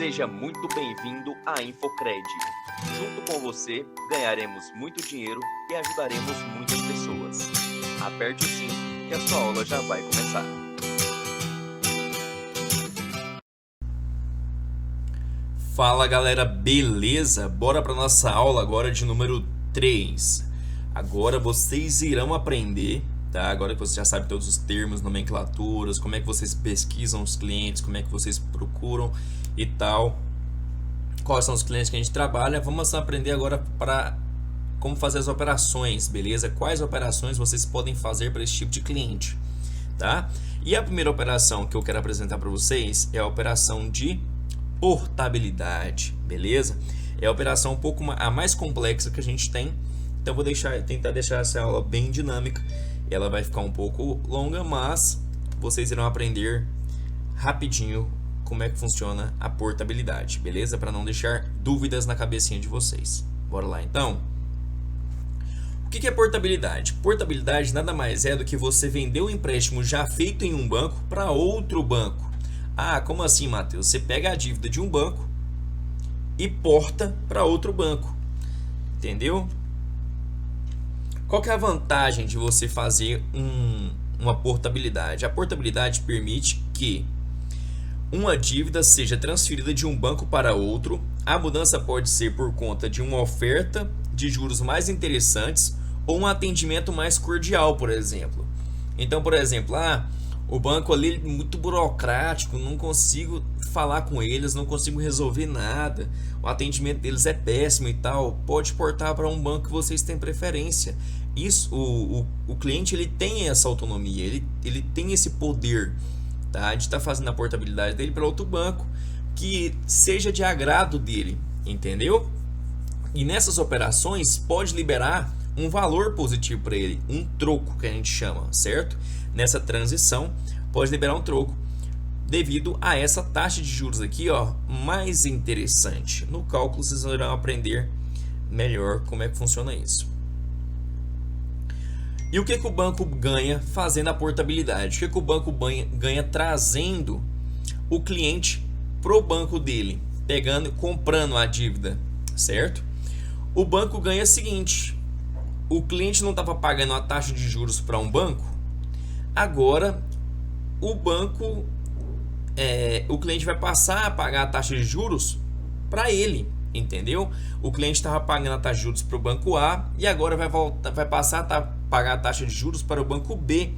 Seja muito bem-vindo à Infocred. Junto com você, ganharemos muito dinheiro e ajudaremos muitas pessoas. Aperte o cinto que a sua aula já vai começar. Fala galera, beleza? Bora para nossa aula agora de número 3. Agora vocês irão aprender, tá? Agora que você já sabe todos os termos, nomenclaturas, como é que vocês pesquisam os clientes, como é que vocês procuram e tal, quais são os clientes que a gente trabalha. Vamos aprender agora para como fazer as operações, beleza? Quais operações vocês podem fazer para esse tipo de cliente, tá? E a primeira operação que eu quero apresentar para vocês é a operação de portabilidade, beleza? É a operação um pouco a mais complexa que a gente tem, então vou tentar deixar essa aula bem dinâmica. Ela vai ficar um pouco longa, mas vocês irão aprender rapidinho como é que funciona a portabilidade, beleza? Para não deixar dúvidas na cabecinha de vocês. Bora lá então. O que é portabilidade? Portabilidade nada mais é do que você vender um empréstimo já feito em um banco para outro banco. Ah, como assim, Matheus? Você pega a dívida de um banco e porta para outro banco, entendeu? Qual que é a vantagem de você fazer uma portabilidade? A portabilidade permite que uma dívida seja transferida de um banco para outro. A mudança pode ser por conta de uma oferta de juros mais interessantes ou um atendimento mais cordial, por exemplo. Então, por exemplo, o banco ali é muito burocrático, não consigo falar com eles, não consigo resolver nada, o atendimento deles é péssimo e tal. Pode portar para um banco que vocês têm preferência. Isso, o cliente ele tem essa autonomia, ele tem esse poder, tá, de estar fazendo a portabilidade dele para outro banco que seja de agrado dele, entendeu? E nessas operações pode liberar um valor positivo para ele, um troco que a gente chama, certo? Nessa transição pode liberar um troco devido a essa taxa de juros aqui, ó, mais interessante. No cálculo vocês irão aprender melhor como é que funciona isso. E o que o banco ganha fazendo a portabilidade? O que o banco ganha trazendo o cliente pro banco dele, comprando a dívida, certo? O banco ganha o seguinte: o cliente não estava pagando a taxa de juros para um banco, agora o cliente vai passar a pagar a taxa de juros para ele, entendeu? O cliente estava pagando a taxa de juros para o banco A e agora vai passar a pagar a taxa de juros para o banco B.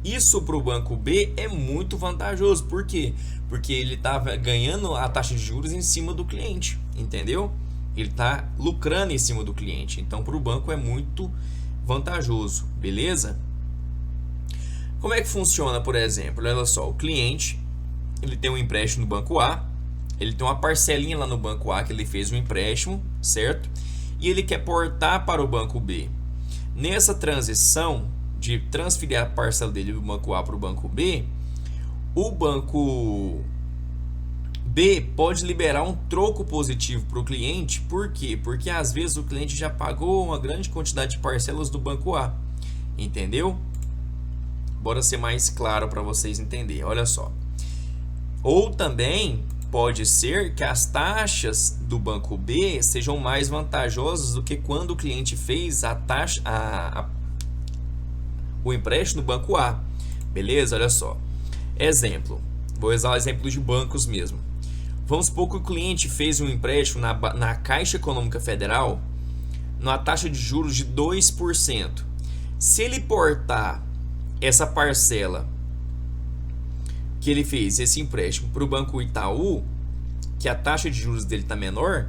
Isso para o banco B é muito vantajoso. Por quê? Porque ele estava ganhando a taxa de juros em cima do cliente, entendeu? Ele está lucrando em cima do cliente. Então para o banco é muito vantajoso, beleza? Como é que funciona, por exemplo? Olha só, o cliente ele tem um empréstimo no banco A, ele tem uma parcelinha lá no banco A que ele fez um empréstimo, certo? E ele quer portar para o banco B. Nessa transição de transferir a parcela dele do banco A para o banco B, o banco B pode liberar um troco positivo para o cliente. Por quê? Porque às vezes o cliente já pagou uma grande quantidade de parcelas do banco A, entendeu? Bora ser mais claro para vocês entenderem. Olha só. Ou também pode ser que as taxas do banco B sejam mais vantajosas do que quando o cliente fez o empréstimo no banco A. Beleza? Olha só. Exemplo. Vou usar o exemplo de bancos mesmo. Vamos supor que o cliente fez um empréstimo na Caixa Econômica Federal numa taxa de juros de 2%. Se ele portar essa parcela que ele fez, esse empréstimo, para o Banco Itaú, que a taxa de juros dele está menor,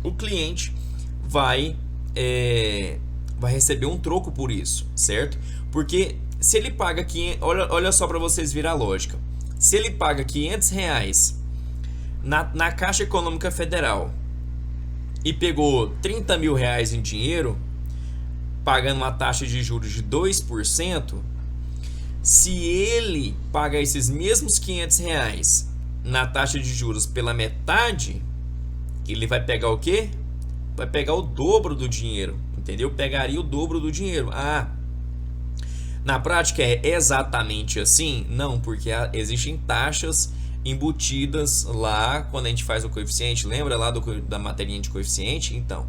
o cliente vai receber um troco por isso, certo? Porque se ele paga 500, olha só para vocês verem a lógica. Se ele paga R$500 na Caixa Econômica Federal e pegou R$30 mil em dinheiro, pagando uma taxa de juros de 2%, se ele paga esses mesmos R$500 na taxa de juros pela metade, ele vai pegar o quê? Vai pegar o dobro do dinheiro, entendeu? Pegaria o dobro do dinheiro. Na prática é exatamente assim? Não, porque existem taxas embutidas lá quando a gente faz o coeficiente. Lembra lá da materinha de coeficiente? Então,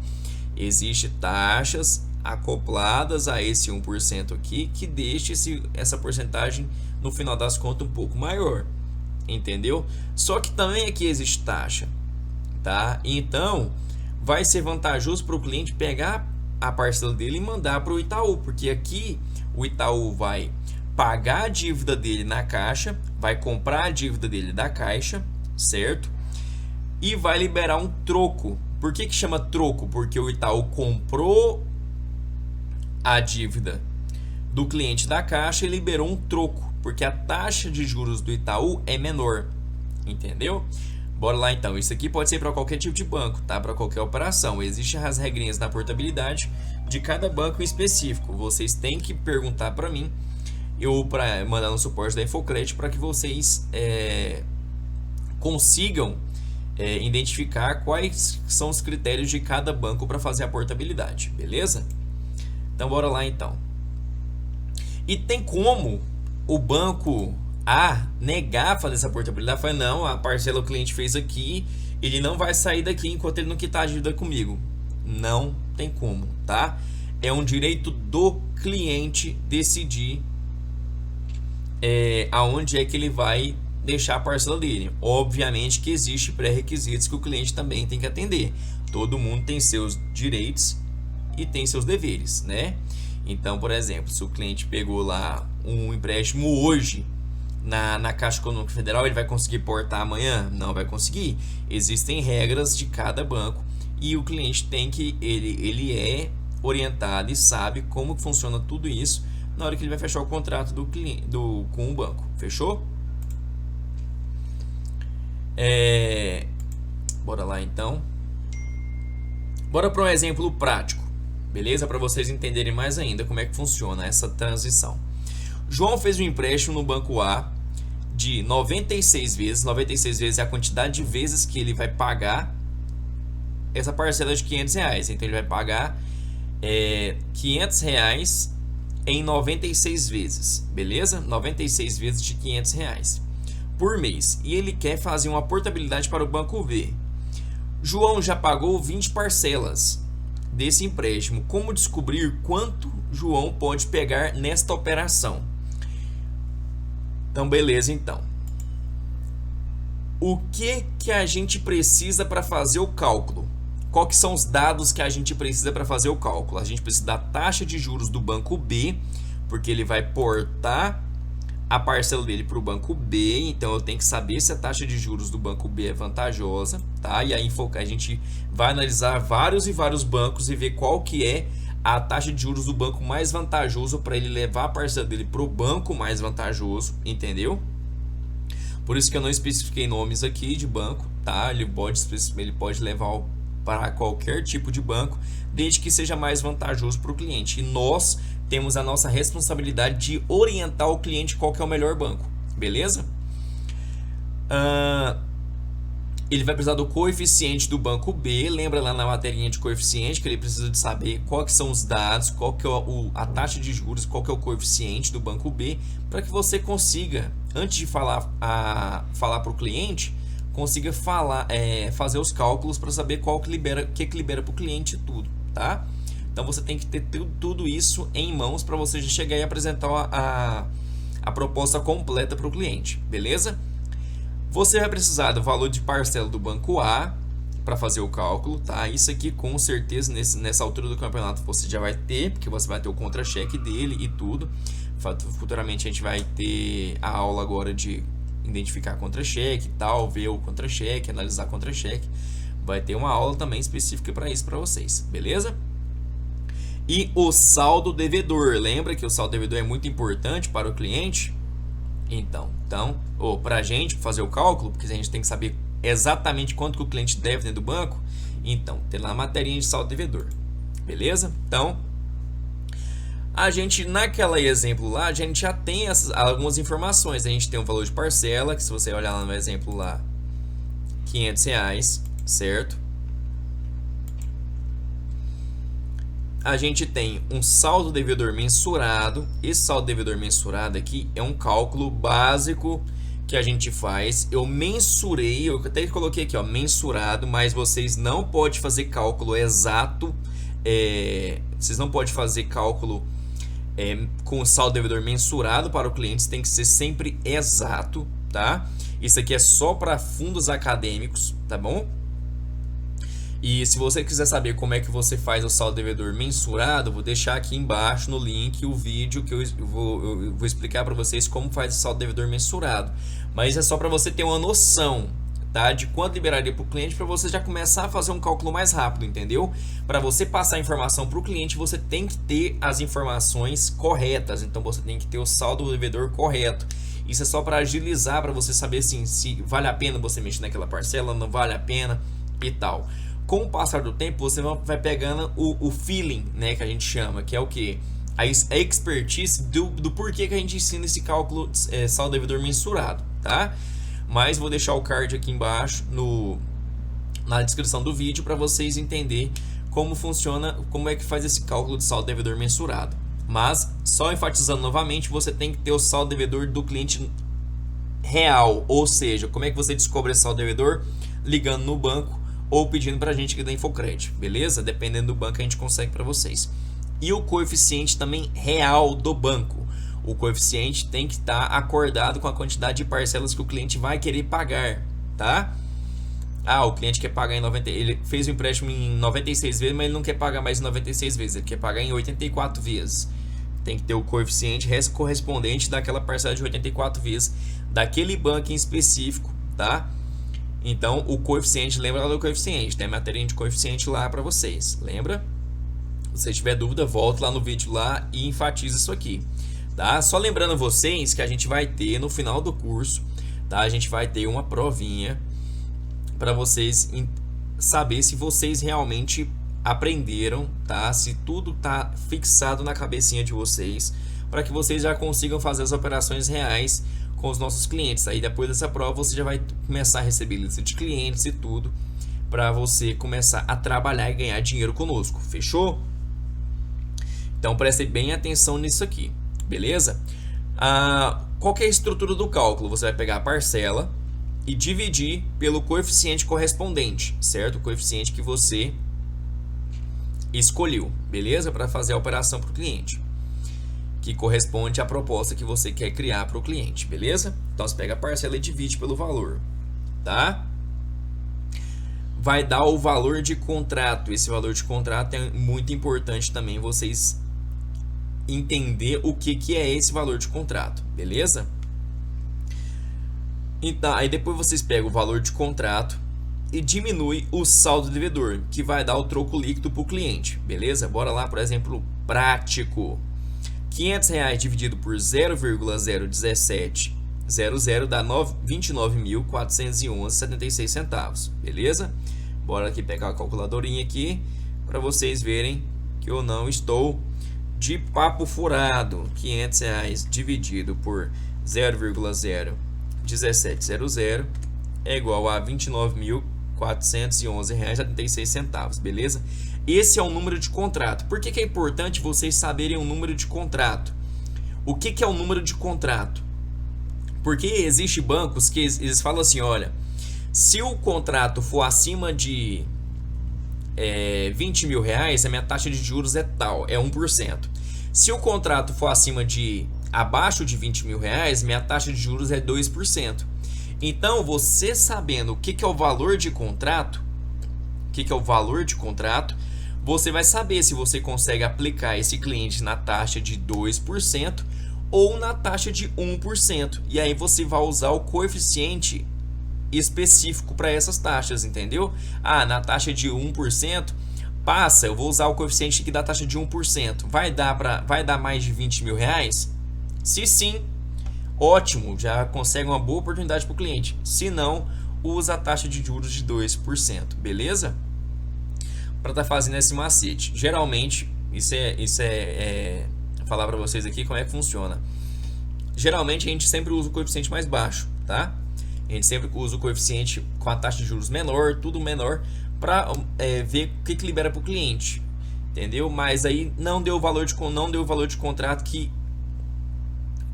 existe taxas acopladas a esse 1% aqui que deixa essa porcentagem no final das contas um pouco maior, entendeu? Só que também aqui existe taxa, tá? Então vai ser vantajoso para o cliente pegar a parcela dele e mandar para o Itaú, porque aqui o Itaú vai pagar a dívida dele na Caixa, vai comprar a dívida dele da Caixa, certo? E vai liberar um troco. Por que chama troco? Porque o Itaú comprou a dívida do cliente da Caixa e liberou um troco, porque a taxa de juros do Itaú é menor, entendeu? Bora lá então. Isso aqui pode ser para qualquer tipo de banco, tá? Para qualquer operação. Existem as regrinhas da portabilidade de cada banco em específico. Vocês têm que perguntar para mim, eu para mandar no suporte da Infocred, para que vocês consigam identificar quais são os critérios de cada banco para fazer a portabilidade, beleza? Então bora lá então. E tem como o banco A negar fazer essa portabilidade? Fala, não, a parcela o cliente fez aqui, ele não vai sair daqui enquanto ele não quitar a dívida comigo. Não tem como, tá? É um direito do cliente decidir aonde é que ele vai deixar a parcela dele. Obviamente que existe pré-requisitos que o cliente também tem que atender. Todo mundo tem seus direitos e tem seus deveres, né? Então, por exemplo, se o cliente pegou lá um empréstimo hoje na Caixa Econômica Federal, ele vai conseguir portar amanhã? Não vai conseguir. Existem regras de cada banco e o cliente tem que ele é orientado e sabe como funciona tudo isso na hora que ele vai fechar o contrato com o banco. Fechou? Bora lá então. Bora para um exemplo prático, beleza? Para vocês entenderem mais ainda como é que funciona essa transição. João fez um empréstimo no banco A de 96 vezes. 96 vezes é a quantidade de vezes que ele vai pagar essa parcela de R$500. Então ele vai pagar R$500 em 96 vezes, beleza? 96 vezes de R$500 por mês. E ele quer fazer uma portabilidade para o banco B. João já pagou 20 parcelas desse empréstimo. Como descobrir quanto João pode pegar nesta operação? Então, beleza, então. O que a gente precisa para fazer o cálculo? Quais são os dados que a gente precisa para fazer o cálculo? A gente precisa da taxa de juros do banco B, porque ele vai portar a parcela dele para o banco B, então eu tenho que saber se a taxa de juros do banco B é vantajosa, tá? E aí a gente vai analisar vários e vários bancos e ver qual que é a taxa de juros do banco mais vantajoso para ele levar a parcela dele para o banco mais vantajoso, entendeu? Por isso que eu não especifiquei nomes aqui de banco, tá? Ele pode levar para qualquer tipo de banco, desde que seja mais vantajoso para o cliente. E nós temos a nossa responsabilidade de orientar o cliente qual que é o melhor banco, beleza? Ele vai precisar do coeficiente do banco B. Lembra lá na materinha de coeficiente que ele precisa de saber qual que são os dados, qual que é a taxa de juros, qual que é o coeficiente do banco B, para que você consiga, antes de falar para o cliente, consiga fazer os cálculos para saber qual que libera para o cliente e tudo, tá? Então você tem que ter tudo isso em mãos para você já chegar e apresentar a proposta completa para o cliente, beleza? Você vai precisar do valor de parcela do banco A para fazer o cálculo, tá? Isso aqui com certeza nessa altura do campeonato você já vai ter, porque você vai ter o contra-cheque dele e tudo. Futuramente a gente vai ter a aula agora de identificar contra-cheque e tal, ver o contra-cheque, analisar contra-cheque. Vai ter uma aula também específica para isso para vocês, beleza? E o saldo devedor, lembra que o saldo devedor é muito importante para o cliente? Então para a gente fazer o cálculo, porque a gente tem que saber exatamente quanto que o cliente deve dentro do banco, então tem lá a materinha de saldo devedor, beleza? Então, a gente, naquele exemplo lá, a gente já tem algumas informações. A gente tem o valor de parcela, que se você olhar lá no exemplo lá, R$500, certo? A gente tem um saldo devedor mensurado. Esse saldo devedor mensurado aqui é um cálculo básico que a gente faz, eu mensurei, eu até coloquei aqui, ó, mensurado, mas vocês não podem fazer cálculo exato, vocês não podem fazer cálculo com o saldo devedor mensurado para o cliente, tem que ser sempre exato, tá? Isso aqui é só para fundos acadêmicos, tá bom? E se você quiser saber como é que você faz o saldo devedor mensurado, vou deixar aqui embaixo no link o vídeo que eu vou explicar para vocês como faz o saldo devedor mensurado. Mas é só para você ter uma noção, tá, de quanto liberaria para o cliente, para você já começar a fazer um cálculo mais rápido, entendeu? Para você passar a informação para o cliente, você tem que ter as informações corretas, então você tem que ter o saldo devedor correto. Isso é só para agilizar, para você saber assim, se vale a pena você mexer naquela parcela, não vale a pena e tal. Com o passar do tempo, você vai pegando o feeling, né, que a gente chama, que é o que? A expertise do porquê que a gente ensina esse cálculo saldo devedor mensurado, tá? Mas vou deixar o card aqui embaixo na descrição do vídeo para vocês entenderem como funciona, como é que faz esse cálculo de saldo devedor mensurado. Mas, só enfatizando novamente, você tem que ter o saldo devedor do cliente real, ou seja, como é que você descobre esse saldo devedor? Ligando no banco ou pedindo para a gente aqui da Infocred, beleza? Dependendo do banco a gente consegue para vocês. E o coeficiente também real do banco. O coeficiente tem que estar acordado com a quantidade de parcelas que o cliente vai querer pagar, tá? Ah, o cliente quer pagar em 90, ele fez o empréstimo em 96 vezes, mas ele não quer pagar mais em 96 vezes, ele quer pagar em 84 vezes. Tem que ter o coeficiente correspondente daquela parcela de 84 vezes daquele banco em específico, tá? Então, o coeficiente, lembra lá do coeficiente, tem a matéria de coeficiente lá para vocês, lembra? Se você tiver dúvida, volta lá no vídeo lá e enfatiza isso aqui, tá? Só lembrando vocês que a gente vai ter no final do curso, tá? A gente vai ter uma provinha para vocês saber se vocês realmente aprenderam, tá? Se tudo tá fixado na cabecinha de vocês, para que vocês já consigam fazer as operações reais com os nossos clientes. Aí depois dessa prova você já vai começar a receber lista de clientes e tudo, para você começar a trabalhar e ganhar dinheiro conosco, fechou? Então preste bem atenção nisso aqui, beleza? Qual que é a estrutura do cálculo? Você vai pegar a parcela e dividir pelo coeficiente correspondente, certo? O coeficiente que você escolheu, beleza? Para fazer a operação para o cliente, que corresponde à proposta que você quer criar para o cliente, beleza? Então você pega a parcela e divide pelo valor, tá? Vai dar o valor de contrato. Esse valor de contrato é muito importante também vocês entender o que é esse valor de contrato, beleza? Então, aí depois vocês pegam o valor de contrato e diminui o saldo devedor, que vai dar o troco líquido para o cliente, beleza? Bora lá, por exemplo, prático. R$500 dividido por 0,01700 dá 29.411,76 centavos, beleza? Bora aqui pegar a calculadorinha aqui para vocês verem que eu não estou de papo furado. R$500 dividido por 0,01700 é igual a R$29.411,76 centavos, beleza? Esse é o número de contrato. Por que é importante vocês saberem o número de contrato? O que é o número de contrato? Porque existe bancos que eles falam assim, olha, se o contrato for acima de R$20 mil, a minha taxa de juros é tal, é 1%. Se o contrato for abaixo de R$20 mil, minha taxa de juros é 2%. Então, você sabendo o que é o valor de contrato, você vai saber se você consegue aplicar esse cliente na taxa de 2% ou na taxa de 1%. E aí você vai usar o coeficiente específico para essas taxas, entendeu? Na taxa de 1%, eu vou usar o coeficiente aqui da taxa de 1%. Vai dar mais de R$20 mil? Se sim, ótimo, já consegue uma boa oportunidade para o cliente. Se não, usa a taxa de juros de 2%, beleza? Para estar fazendo esse macete. Geralmente, isso é falar para vocês aqui como é que funciona. Geralmente a gente sempre usa o coeficiente mais baixo, tá? A gente sempre usa o coeficiente com a taxa de juros menor, tudo menor, para ver o que libera para o cliente, entendeu? Mas aí não deu o valor de contrato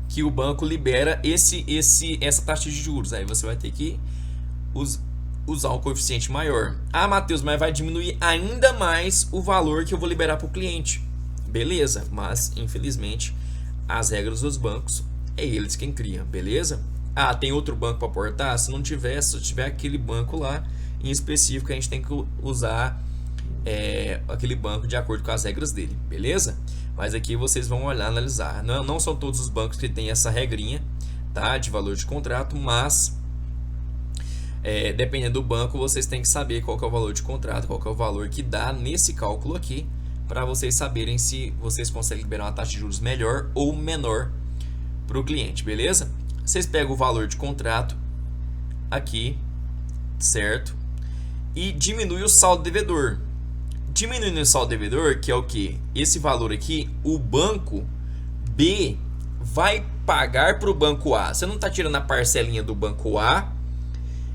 que que o banco libera essa taxa de juros. Aí você vai ter que usar um coeficiente maior. Ah, Matheus, mas vai diminuir ainda mais o valor que eu vou liberar para o cliente. Beleza, mas infelizmente as regras dos bancos é eles quem cria, beleza? Ah, tem outro banco para aportar? Se não tiver, se tiver aquele banco lá em específico, a gente tem que usar aquele banco de acordo com as regras dele, beleza? Mas aqui vocês vão olhar, analisar. Não são todos os bancos que tem essa regrinha, tá, de valor de contrato, mas dependendo do banco, vocês têm que saber qual que é o valor de contrato, qual que é o valor que dá nesse cálculo aqui, para vocês saberem se vocês conseguem liberar uma taxa de juros melhor ou menor para o cliente, beleza? Vocês pegam o valor de contrato aqui, certo? E diminui o saldo devedor. Diminuindo o saldo devedor, que é o que? Esse valor aqui, o banco B vai pagar para o banco A. Você não está tirando a parcelinha do banco A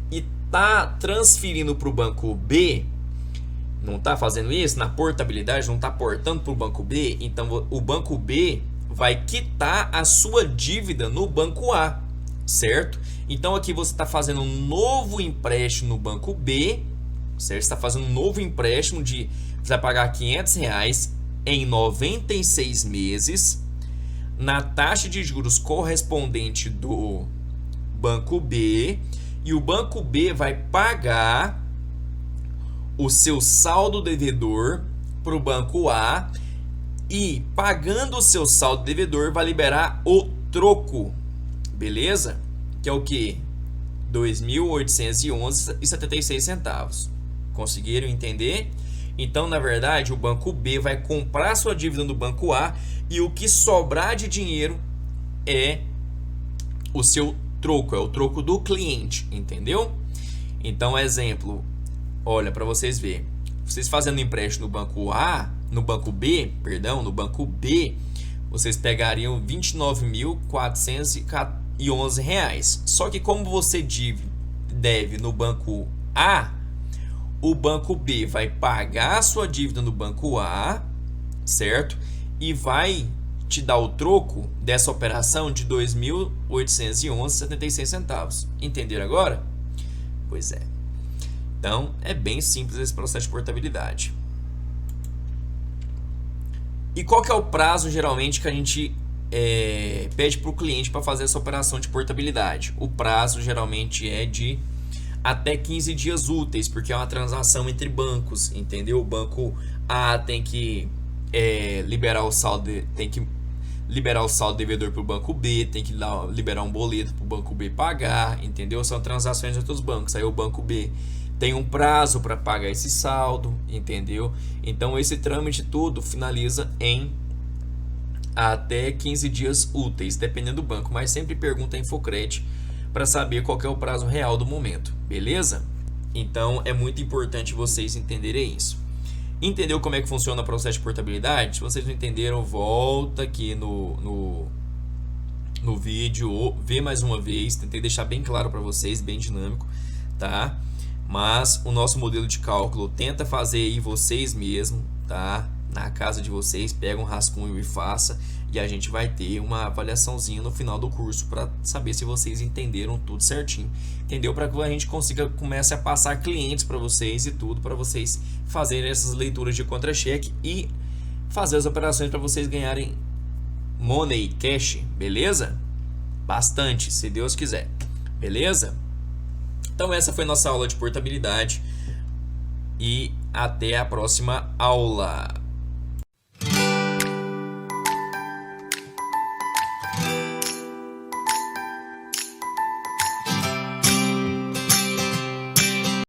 e está transferindo para o banco B. Não está fazendo isso na portabilidade, não está portando para o banco B. Então o banco B vai quitar a sua dívida no banco A, certo? Então aqui você está fazendo um novo empréstimo no banco B, certo? Você está fazendo um novo empréstimo de... Você vai pagar R$500 em 96 meses na taxa de juros correspondente do banco B, e o banco B vai pagar o seu saldo devedor para o banco A, e pagando o seu saldo devedor vai liberar o troco, beleza? Que é o que? R$ 2.811,76. Conseguiram entender? Então, na verdade, o banco B vai comprar sua dívida no banco A, e o que sobrar de dinheiro é o seu troco, é o troco do cliente, entendeu? Então, exemplo, olha, para vocês verem, vocês fazendo empréstimo no banco A, no banco B, vocês pegariam R$ 29.411. Só que como você deve no banco A, o banco B vai pagar a sua dívida no banco A, certo? E vai te dar o troco dessa operação de R$ 2.811,76. Entenderam agora? Pois é. Então, é bem simples esse processo de portabilidade. E qual que é o prazo, geralmente, que a gente pede para o cliente para fazer essa operação de portabilidade? O prazo, geralmente, é de até 15 dias úteis, porque é uma transação entre bancos, entendeu? O banco A tem que liberar o saldo devedor para o banco B, tem que liberar um boleto para o banco B pagar, entendeu? São transações entre os bancos. Aí o banco B tem um prazo para pagar esse saldo, entendeu? Então esse trâmite todo finaliza em até 15 dias úteis, dependendo do banco, mas sempre pergunta a Infocred para saber qual que é o prazo real do momento, beleza? Então é muito importante vocês entenderem isso. Entendeu como é que funciona o processo de portabilidade? Se vocês não entenderam, volta aqui no vídeo, vê mais uma vez. Tentei deixar bem claro para vocês, bem dinâmico, tá? Mas o nosso modelo de cálculo tenta fazer aí vocês mesmos, tá? Na casa de vocês, pega um rascunho e faça, e a gente vai ter uma avaliaçãozinha no final do curso para saber se vocês entenderam tudo certinho, entendeu? Para que a gente comece a passar clientes para vocês e tudo, para vocês fazerem essas leituras de contra-cheque e fazer as operações para vocês ganharem money, cash, beleza? Bastante, se Deus quiser, beleza? Então essa foi nossa aula de portabilidade e até a próxima aula.